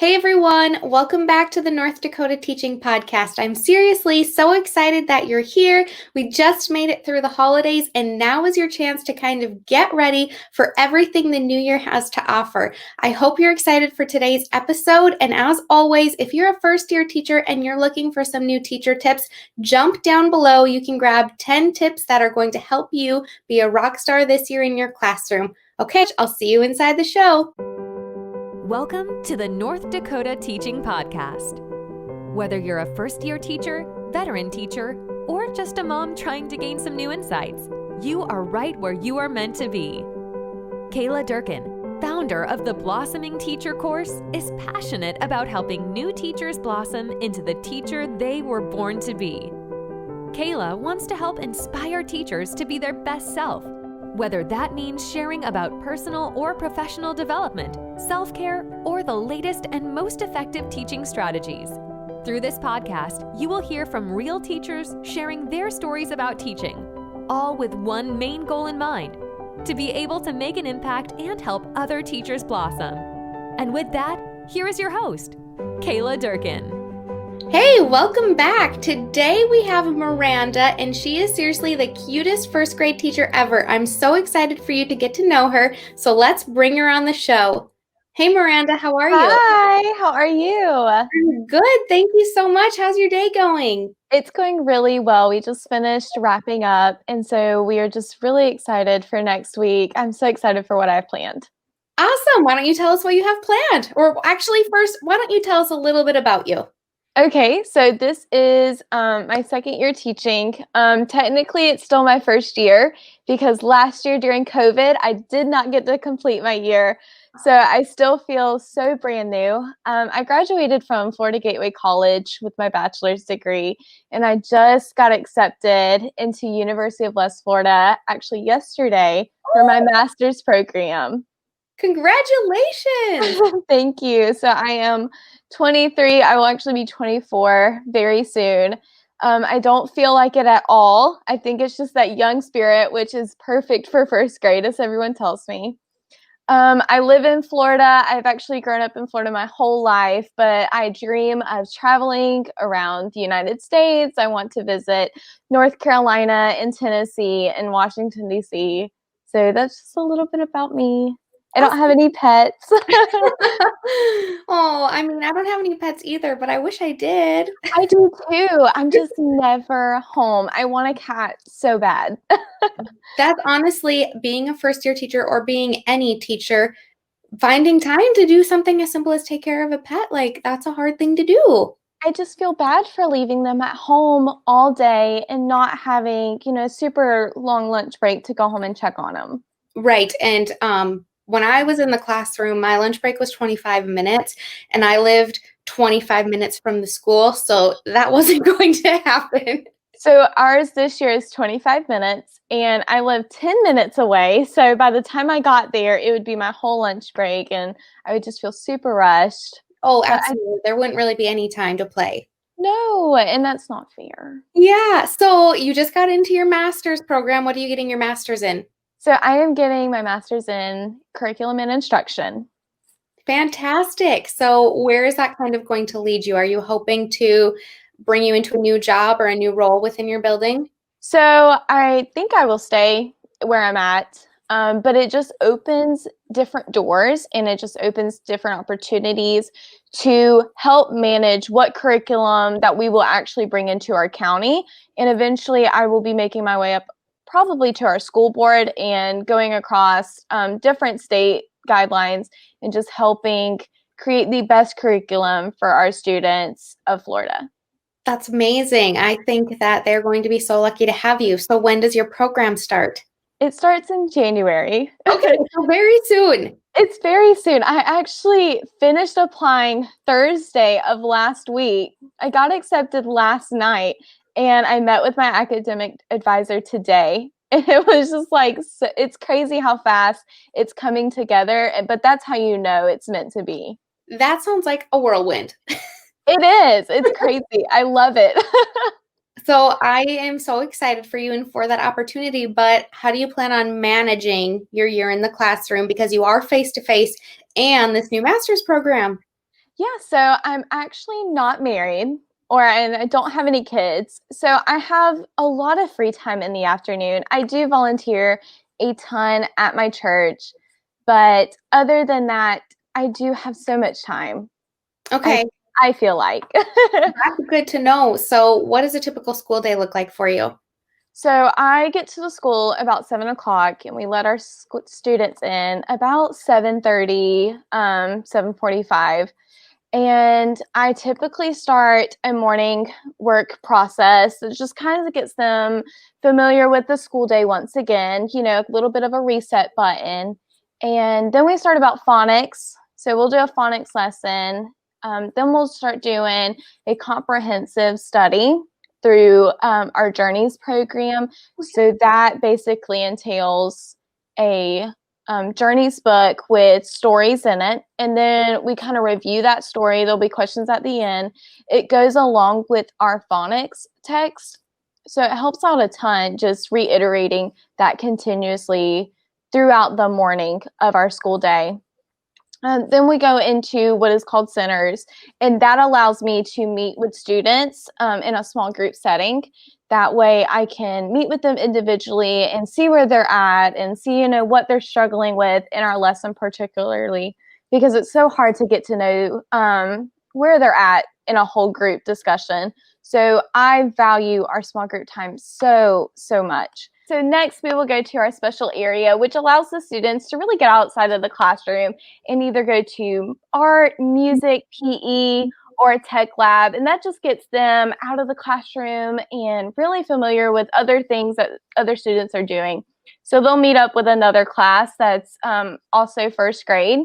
Hey everyone, welcome back to the North Dakota Teaching Podcast. I'm seriously so excited that you're here. We just made it through the holidays, and now is your chance to kind of get ready for everything the new year has to offer. I hope you're excited for today's episode, and as always, if you're a first-year teacher and you're looking for some new teacher tips, jump down below. You can grab 10 tips that are going to help you be a rock star this year in your classroom. Okay, I'll see you inside the show. Welcome to the North Dakota Teaching Podcast. Whether you're a first-year teacher, veteran teacher, or just a mom trying to gain some new insights, you are right where you are meant to be. Kayla Durkin, founder of the Blossoming Teacher course, is passionate about helping new teachers blossom into the teacher they were born to be. Kayla wants to help inspire teachers to be their best self, whether that means sharing about personal or professional development, self-care, or the latest and most effective teaching strategies. Through this podcast, you will hear from real teachers sharing their stories about teaching, all with one main goal in mind: to be able to make an impact and help other teachers blossom. And with that, here is your host, Kayla Durkin. Hey, welcome back. Today we have Miranda, and she is seriously the cutest first grade teacher ever. I'm so excited for you to get to know her, so let's bring her on the show. Hey Miranda, how are you? Hi, how are you? I'm good, thank you so much. How's your day going? It's going really well. We just finished wrapping up, and so we are just really excited for next week. I'm so excited for what I've planned. Awesome. Why don't you tell us what you have planned? Or actually, first, why don't you tell us a little bit about you? Okay, so this is my second year teaching. Technically, it's still my first year because last year during COVID, I did not get to complete my year. So I still feel so brand new. I graduated from Florida Gateway College with my bachelor's degree, and I just got accepted into University of West Florida actually yesterday for my master's program. Congratulations! Thank you. So I am 23. I will actually be 24 very soon. I don't feel like it at all. I think it's just that young spirit, which is perfect for first grade, as everyone tells me. I live in Florida. I've actually grown up in Florida my whole life, but I dream of traveling around the United States. I want to visit North Carolina and Tennessee and Washington, D.C. So that's just a little bit about me. I don't have any pets. Oh, I mean, I don't have any pets either, but I wish I did. I do too. I'm just never home. I want a cat so bad. That's honestly, being a first-year teacher or being any teacher, finding time to do something as simple as take care of a pet, like, that's a hard thing to do. I just feel bad for leaving them at home all day and not having, super long lunch break to go home and check on them. Right, and when I was in the classroom, my lunch break was 25 minutes, and I lived 25 minutes from the school, so that wasn't going to happen. So ours this year is 25 minutes, and I live 10 minutes away. So by the time I got there, it would be my whole lunch break, and I would just feel super rushed. Oh, absolutely. There wouldn't really be any time to play. No, and that's not fair. Yeah, so you just got into your master's program. What are you getting your master's in? So I am getting my master's in curriculum and instruction. Fantastic. So where is that kind of going to lead you? Are you hoping to bring you into a new job or a new role within your building? So I think I will stay where I'm at, but it just opens different doors and it just opens different opportunities to help manage what curriculum that we will actually bring into our county. And eventually I will be making my way up probably to our school board and going across different state guidelines and just helping create the best curriculum for our students of Florida. That's amazing. I think that they're going to be so lucky to have you. So when does your program start? It starts in January. Okay, so very soon. It's very soon. I actually finished applying Thursday of last week. I got accepted last night, and I met with my academic advisor today. And it was just like, it's crazy how fast it's coming together, but that's how you know it's meant to be. That sounds like a whirlwind. It is. It's crazy. I love it. So I am so excited for you and for that opportunity, but how do you plan on managing your year in the classroom because you are face-to-face and this new master's program? Yeah, so I'm actually not married and I don't have any kids. So I have a lot of free time in the afternoon. I do volunteer a ton at my church, but other than that, I do have so much time. I Okay, I feel like. that's good to know. So, what does a typical school day look like for you? So I get to the school about 7 o'clock, and we let our students in about 7:30, 7:45. And I typically start a morning work process that just kind of gets them familiar with the school day once again, a little bit of a reset button. And then we start about phonics. So we'll do a phonics lesson. Then we'll start doing a comprehensive study through our Journeys program. So that basically entails a Journey's book with stories in it. And then we kind of review that story. There'll be questions at the end. It goes along with our phonics text. So it helps out a ton just reiterating that continuously throughout the morning of our school day. Then we go into what is called centers, and that allows me to meet with students in a small group setting. That way I can meet with them individually and see where they're at and see, what they're struggling with in our lesson particularly, because it's so hard to get to know where they're at in a whole group discussion. So I value our small group time so, so much. So next we will go to our special area, which allows the students to really get outside of the classroom and either go to art, music, PE, or a tech lab. And that just gets them out of the classroom and really familiar with other things that other students are doing. So they'll meet up with another class that's also first grade,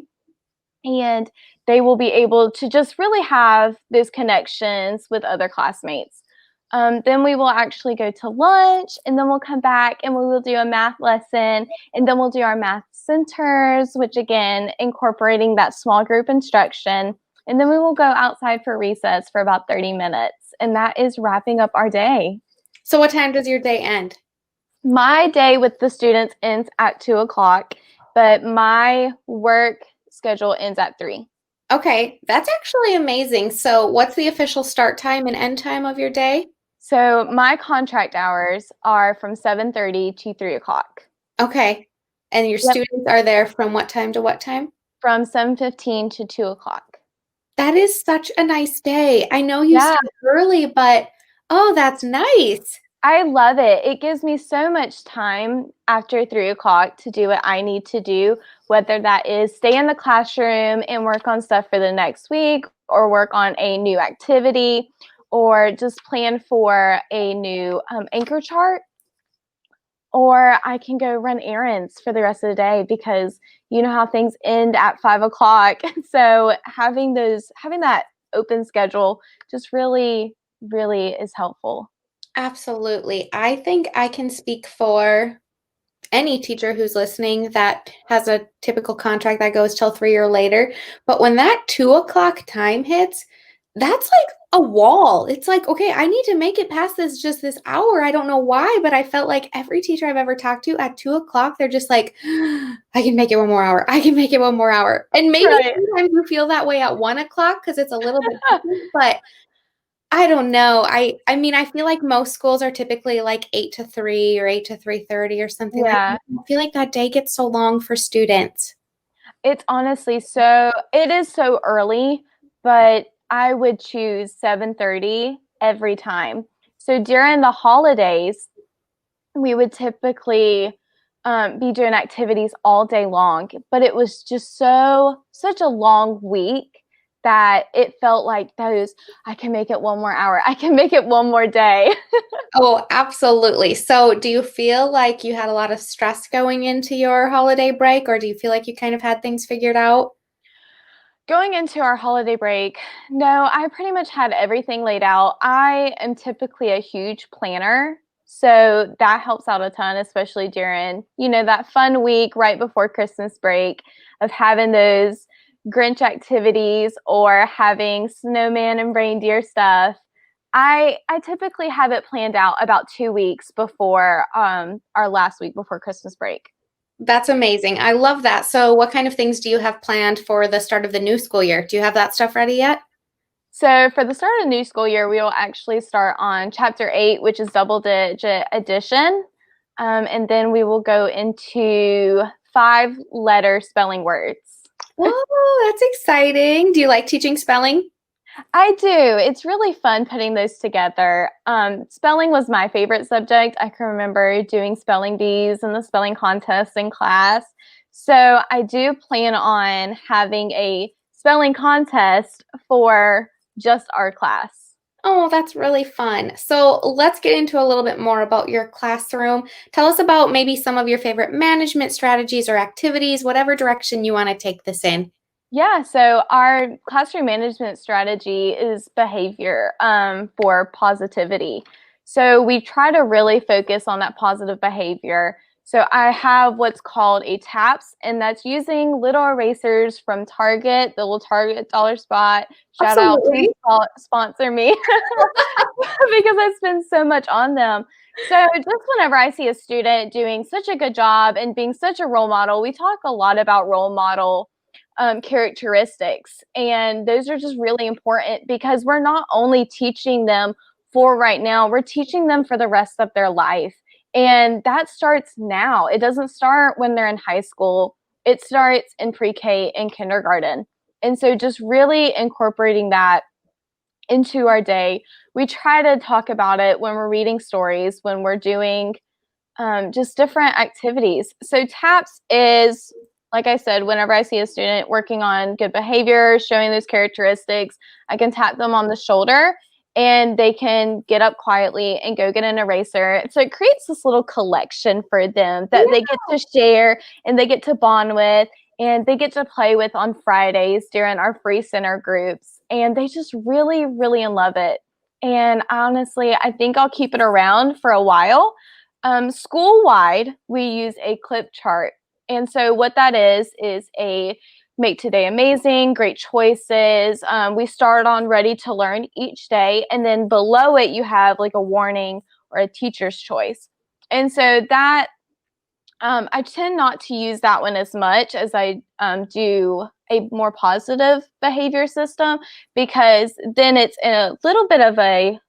and they will be able to just really have those connections with other classmates. Then we will actually go to lunch, and then we'll come back and we will do a math lesson, and then we'll do our math centers, which again, incorporating that small group instruction. And then we will go outside for recess for about 30 minutes. And that is wrapping up our day. So, what time does your day end? My day with the students ends at 2 o'clock, but my work schedule ends at 3. Okay, that's actually amazing. So, what's the official start time and end time of your day? So my contract hours are from 7:30 to 3 o'clock. Okay. And your Yep. students are there from what time to what time? From 7:15 to 2 o'clock. That is such a nice day. I know you Yeah, start early, but oh, that's nice. I love it. It gives me so much time after 3 o'clock to do what I need to do, whether that is stay in the classroom and work on stuff for the next week, or work on a new activity, or just plan for a new anchor chart, or I can go run errands for the rest of the day, because you know how things end at 5 o'clock. So having that open schedule just really, really is helpful. Absolutely. I think I can speak for any teacher who's listening that has a typical contract that goes till 3 or later. But when that 2 o'clock time hits, that's like a wall. It's like, okay, I need to make it past this hour. I don't know why, but I felt like every teacher I've ever talked to at 2 o'clock, they're just like, I can make it one more hour. I can make it one more hour. And maybe Right. sometimes you feel that way at 1 o'clock because it's a little bit different, but I don't know. I mean, I feel like most schools are typically like 8 to 3 or 8 to 3:30 or something like Yeah. that. I feel like that day gets so long for students. It's honestly it is so early, but I would choose 7:30 every time. So during the holidays, we would typically be doing activities all day long, but it was just such a long week that it felt like I can make it one more hour. I can make it one more day. Oh, absolutely. So, do you feel like you had a lot of stress going into your holiday break, or do you feel like you kind of had things figured out? Going into our holiday break, no, I pretty much had everything laid out. I am typically a huge planner, so that helps out a ton, especially during, that fun week right before Christmas break of having those Grinch activities or having snowman and reindeer stuff. I typically have it planned out about 2 weeks before our last week before Christmas break. That's amazing. I love that. So what kind of things do you have planned for the start of the new school year? Do you have that stuff ready yet? So for the start of the new school year, we will actually start on chapter 8, which is double digit addition. And then we will go into 5-letter spelling words. Whoa, that's exciting. Do you like teaching spelling? I do. It's really fun putting those together. Spelling was my favorite subject. I can remember doing spelling bees and the spelling contests in class. So I do plan on having a spelling contest for just our class. Oh, that's really fun. So let's get into a little bit more about your classroom. Tell us about maybe some of your favorite management strategies or activities, whatever direction you want to take this in. Yeah, so our classroom management strategy is behavior for positivity. So we try to really focus on that positive behavior. So I have what's called a TAPS, and that's using little erasers from Target, the little Target dollar spot. Shout out, please Absolutely. sponsor me because I spend so much on them. So just whenever I see a student doing such a good job and being such a role model, we talk a lot about role model characteristics. And those are just really important because we're not only teaching them for right now, we're teaching them for the rest of their life. And that starts now. It doesn't start when they're in high school, it starts in pre-K and kindergarten. And so just really incorporating that into our day. We try to talk about it when we're reading stories, when we're doing just different activities. So TAPS is, like I said, whenever I see a student working on good behavior, showing those characteristics, I can tap them on the shoulder and they can get up quietly and go get an eraser. So it creates this little collection for them that they get to share and they get to bond with and they get to play with on Fridays during our free center groups. And they just really, really love it. And honestly, I think I'll keep it around for a while. School-wide, we use a clip chart. And so what that is a make today amazing, great choices. We start on ready to learn each day. And then below it, you have like a warning or a teacher's choice. And so that, I tend not to use that one as much as I do a more positive behavior system because then it's in a little bit of a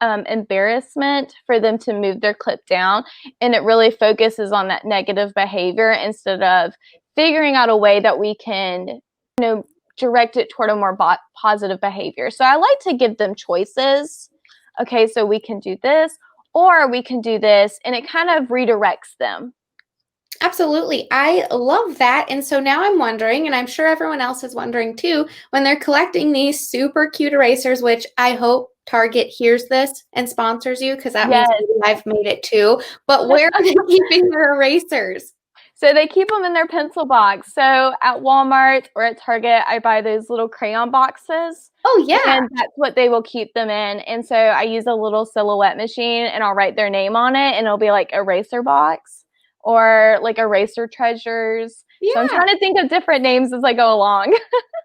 embarrassment for them to move their clip down, and it really focuses on that negative behavior instead of figuring out a way that we can direct it toward a more positive behavior. So I like to give them choices. Okay, so we can do this or we can do this, and it kind of redirects them. Absolutely. I love that. And so now I'm wondering, and I'm sure everyone else is wondering too, when they're collecting these super cute erasers, which I hope Target hears this and sponsors you, because that means Yes. maybe I've made it too. But where are they keeping their erasers? So they keep them in their pencil box. So at Walmart or at Target, I buy those little crayon boxes. Oh, yeah. And that's what they will keep them in. And so I use a little silhouette machine and I'll write their name on it and it'll be like eraser box or like eraser treasures. Yeah. So I'm trying to think of different names as I go along.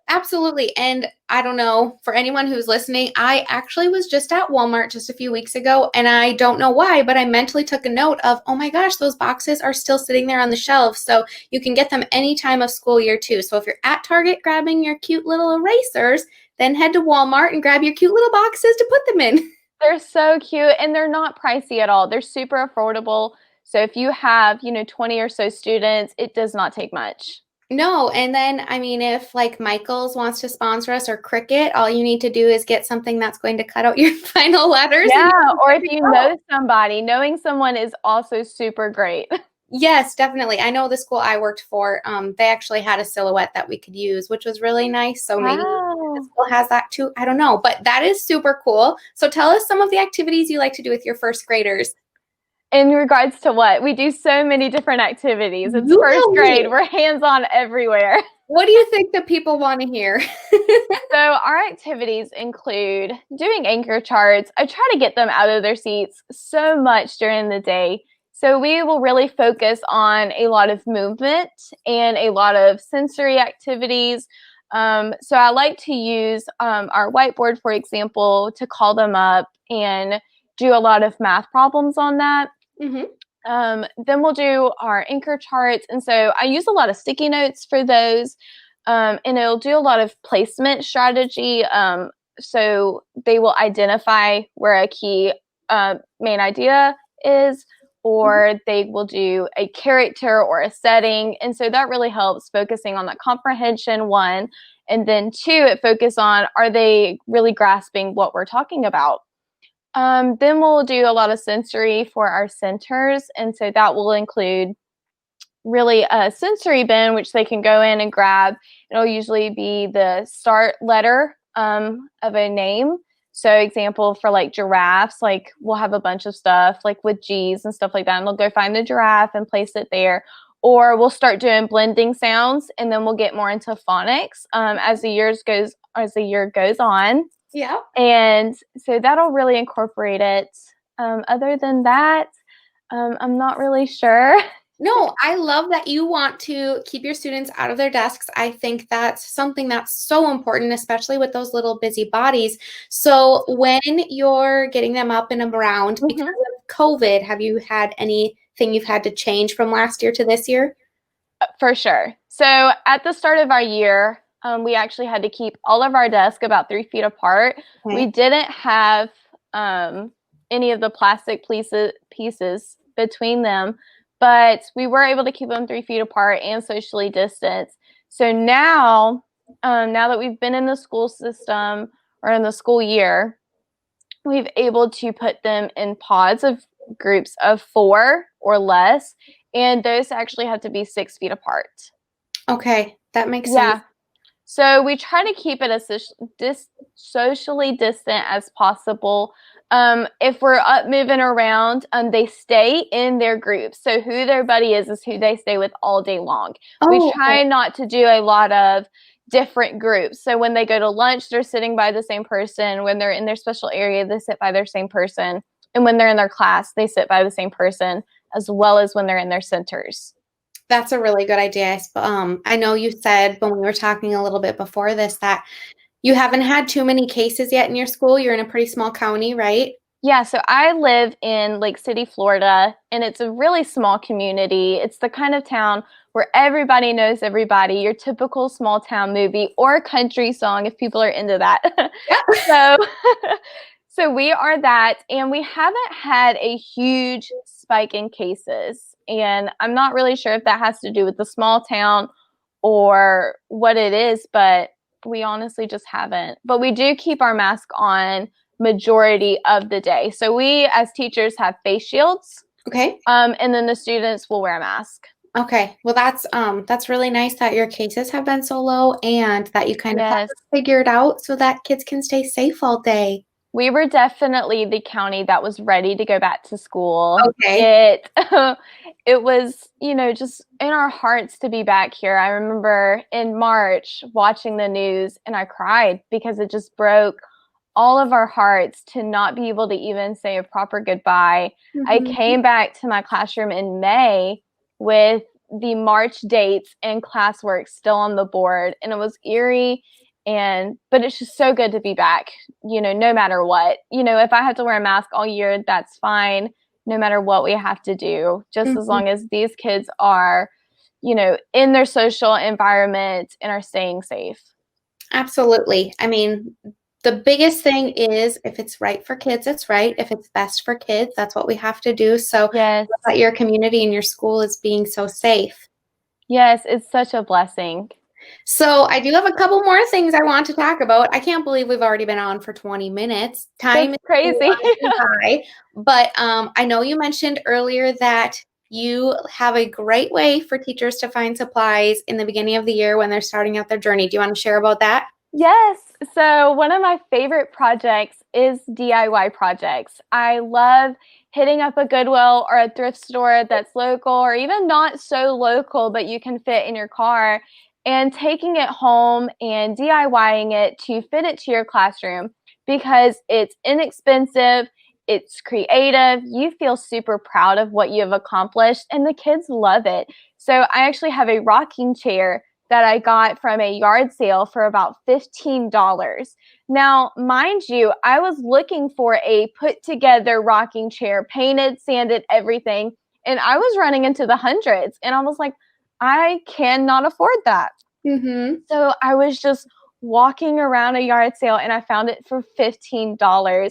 Absolutely. And I don't know, for anyone who's listening, I actually was just at Walmart just a few weeks ago, and I don't know why, but I mentally took a note of, oh my gosh, those boxes are still sitting there on the shelves. So you can get them any time of school year too. So if you're at Target grabbing your cute little erasers, then head to Walmart and grab your cute little boxes to put them in. They're so cute and they're not pricey at all. They're super affordable. So if you have, 20 or so students, it does not take much. No, and then I mean, if like Michaels wants to sponsor us or Cricket, all you need to do is get something that's going to cut out your final letters. Yeah, or if you know somebody, knowing someone is also super great. Yes, definitely. I know the school I worked for, they actually had a silhouette that we could use, which was really nice. So maybe the school has that too. I don't know, but that is super cool. So tell us some of the activities you like to do with your first graders. In regards to what? We do so many different activities. It's first grade. We're hands-on everywhere. What do you think that people want to hear? So our activities include doing anchor charts. I try to get them out of their seats so much during the day. So we will really focus on a lot of movement and a lot of sensory activities. So I like to use our whiteboard, for example, to call them up and do a lot of math problems on that. Mm-hmm. Then we'll do our anchor charts. And so I use a lot of sticky notes for those. And it'll do a lot of placement strategy. So they will identify where a key main idea is, or they will do a character or a setting. And so that really helps focusing on that comprehension, one. And then two, it focuses on, are they really grasping what we're talking about? Then we'll do a lot of sensory for our centers. And so that will include really a sensory bin, which they can go in and grab. It'll usually be the start letter of a name. So example for like giraffes, like we'll have a bunch of stuff like with G's and stuff like that. And they'll go find the giraffe and place it there. Or we'll start doing blending sounds, and then we'll get more into phonics as the year goes on. Yeah. And so that'll really incorporate it. Other than that, I'm not really sure. No, I love that you want to keep your students out of their desks. I think that's something that's so important, especially with those little busy bodies. So when you're getting them up and around, because of COVID, have you had anything you've had to change from last year to this year? For sure. So at the start of our year, we actually had to keep all of our desks about 3 feet apart. Okay. We didn't have any of the plastic pieces between them, but we were able to keep them 3 feet apart and socially distanced. So now that we've been in the school system or in the school year, we've able to put them in pods of groups of 4 or less, and those actually have to be 6 feet apart. Okay, that makes sense. Yeah. So we try to keep it as socially distant as possible. If we're up moving around, they stay in their groups. So who their buddy is who they stay with all day long. We try not to do a lot of different groups. So when they go to lunch, they're sitting by the same person. When they're in their special area, they sit by their same person. And when they're in their class, they sit by the same person, as well as when they're in their centers. That's a really good idea. I know you said when we were talking a little bit before this that you haven't had too many cases yet in your school. You're in a pretty small county, right? Yeah, so I live in Lake City, Florida, and it's a really small community. It's the kind of town where everybody knows everybody, your typical small town movie or country song if people are into that. Yeah. So we are that, and we haven't had a huge spike in cases. And I'm not really sure if that has to do with the small town or what it is, but we honestly just haven't. But we do keep our mask on majority of the day. So we as teachers have face shields. Okay. And then the students will wear a mask. Okay. Well, that's really nice that your cases have been so low and that you kind of have to figure it out so that kids can stay safe all day. We were definitely the county that was ready to go back to school. Okay. It was, just in our hearts to be back here. I remember in March watching the news and I cried because it just broke all of our hearts to not be able to even say a proper goodbye. Mm-hmm. I came back to my classroom in May with the March dates and classwork still on the board, and it was eerie. But it's just so good to be back, no matter what. If I have to wear a mask all year, that's fine, no matter what we have to do, just as long as these kids are, in their social environment and are staying safe. Absolutely. I mean, the biggest thing is if it's right for kids, it's right. If it's best for kids, that's what we have to do. So yes, that your community and your school is being so safe. Yes, it's such a blessing. So I do have a couple more things I want to talk about. I can't believe we've already been on for 20 minutes. Time is crazy. But I know you mentioned earlier that you have a great way for teachers to find supplies in the beginning of the year when they're starting out their journey. Do you want to share about that? Yes. So one of my favorite projects is DIY projects. I love hitting up a Goodwill or a thrift store that's local or even not so local, but you can fit in your car, and taking it home and DIYing it to fit it to your classroom because it's inexpensive, it's creative, you feel super proud of what you have accomplished, and the kids love it. So I actually have a rocking chair that I got from a yard sale for about $15. Now, mind you, I was looking for a put together rocking chair, painted, sanded, everything, and I was running into the hundreds, and I was like, I cannot afford that. Mm-hmm. So I was just walking around a yard sale, and I found it for $15.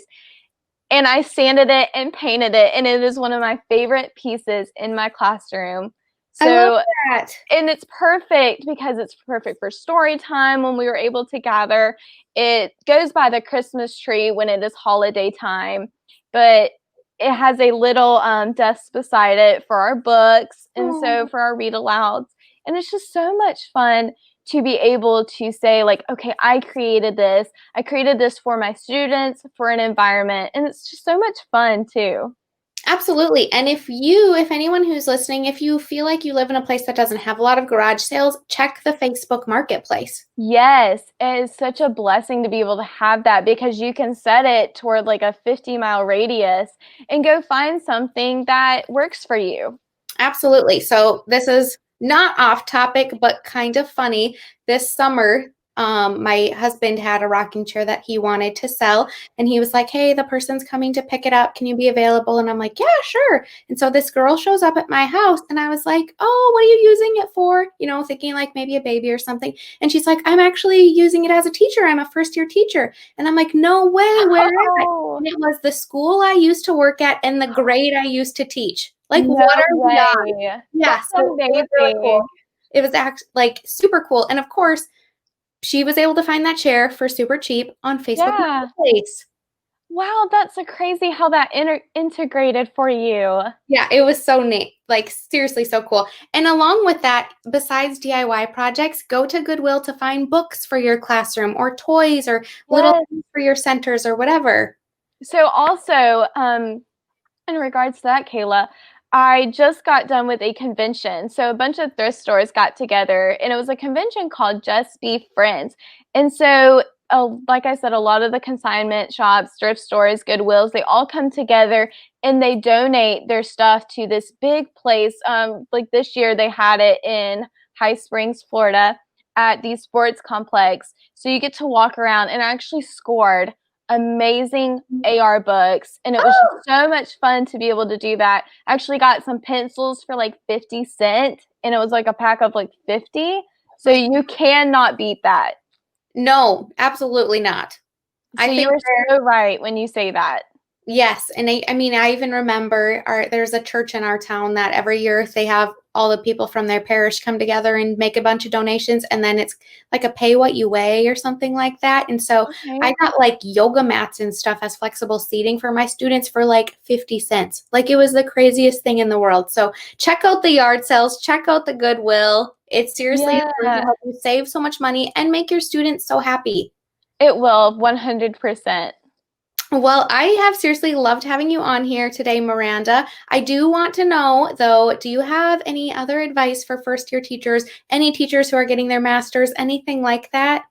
And I sanded it and painted it, and it is one of my favorite pieces in my classroom. I love So, that. and it's perfect because it's perfect for story time when we were able to gather. It goes by the Christmas tree when it is holiday time, but it has a little desk beside it for our books, and so for our read alouds. And it's just so much fun to be able to say, like, okay, I created this. I created this for my students, for an environment, and it's just so much fun too. Absolutely. And if anyone who's listening, if you feel like you live in a place that doesn't have a lot of garage sales, check the Facebook Marketplace. Yes, it is such a blessing to be able to have that because you can set it toward like a 50-mile radius and go find something that works for you. Absolutely. So this is not off topic, but kind of funny. This summer, my husband had a rocking chair that he wanted to sell, and he was like, hey, the person's coming to pick it up. Can you be available? And I'm like, yeah, sure. And so this girl shows up at my house, and I was like, oh, what are you using it for? Thinking like maybe a baby or something. And she's like, I'm actually using it as a teacher. I'm a first-year teacher. And I'm like, no way, where is it? And it was the school I used to work at and the grade I used to teach. Like, No what are we way. on? Yeah, That's so it was really cool. It was like super cool. And of course, she was able to find that chair for super cheap on Facebook Marketplace. Wow, that's so crazy how that integrated for you. Yeah, it was so neat. Like, seriously, so cool. And along with that, besides DIY projects, go to Goodwill to find books for your classroom or toys or little things for your centers or whatever. So also, in regards to that, Kayla, I just got done with a convention. So a bunch of thrift stores got together, and it was a convention called Just Be Friends. And so, like I said, a lot of the consignment shops, thrift stores, Goodwills, they all come together and they donate their stuff to this big place. Like this year, they had it in High Springs, Florida, at the sports complex. So you get to walk around, and I actually scored amazing AR books, and it was just so much fun to be able to do that. I actually got some pencils for like 50 cents, and it was like a pack of like 50. So you cannot beat that. No, absolutely not. So you were so right when you say that. Yes. And I mean, I even remember there's a church in our town that every year they have all the people from their parish come together and make a bunch of donations. And then it's like a pay what you weigh or something like that. And so I got like yoga mats and stuff as flexible seating for my students for like 50 cents. Like, it was the craziest thing in the world. So check out the yard sales, check out the Goodwill. It's seriously going to help you save so much money and make your students so happy. It will, 100%. Well, I have seriously loved having you on here today, Miranda. I do want to know, though, do you have any other advice for first-year teachers, any teachers who are getting their masters, anything like that?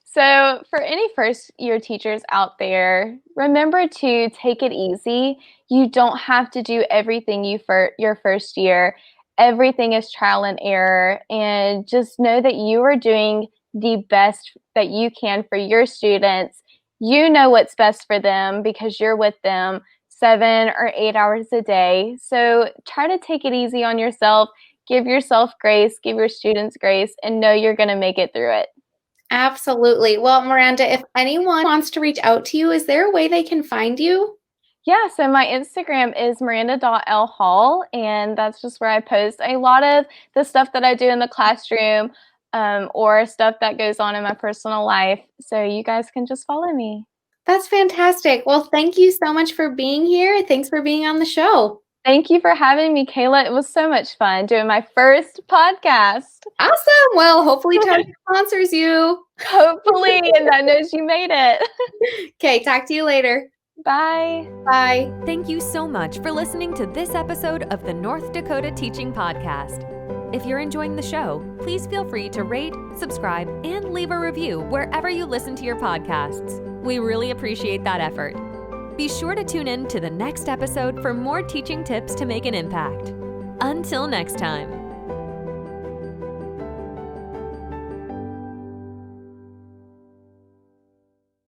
So for any first-year teachers out there, remember to take it easy. You don't have to do everything your first year. Everything is trial and error, and just know that you are doing the best that you can for your students. You know what's best for them because you're with them 7 or 8 hours a day. So try to take it easy on yourself. Give yourself grace, give your students grace, and know you're going to make it through it. Absolutely. Well, Miranda, if anyone wants to reach out to you, is there a way they can find you? Yeah, so my Instagram is miranda.l.hall, and that's just where I post a lot of the stuff that I do in the classroom, or stuff that goes on in my personal life. So you guys can just follow me. That's fantastic. Well, thank you so much for being here. Thanks for being on the show. Thank you for having me, Kayla. It was so much fun doing my first podcast. Awesome. Well, hopefully Target sponsors you. Hopefully, and that knows you made it. Okay, talk to you later. Bye. Bye. Thank you so much for listening to this episode of the North Dakota Teaching Podcast. If you're enjoying the show, please feel free to rate, subscribe, and leave a review wherever you listen to your podcasts. We really appreciate that effort. Be sure to tune in to the next episode for more teaching tips to make an impact. Until next time.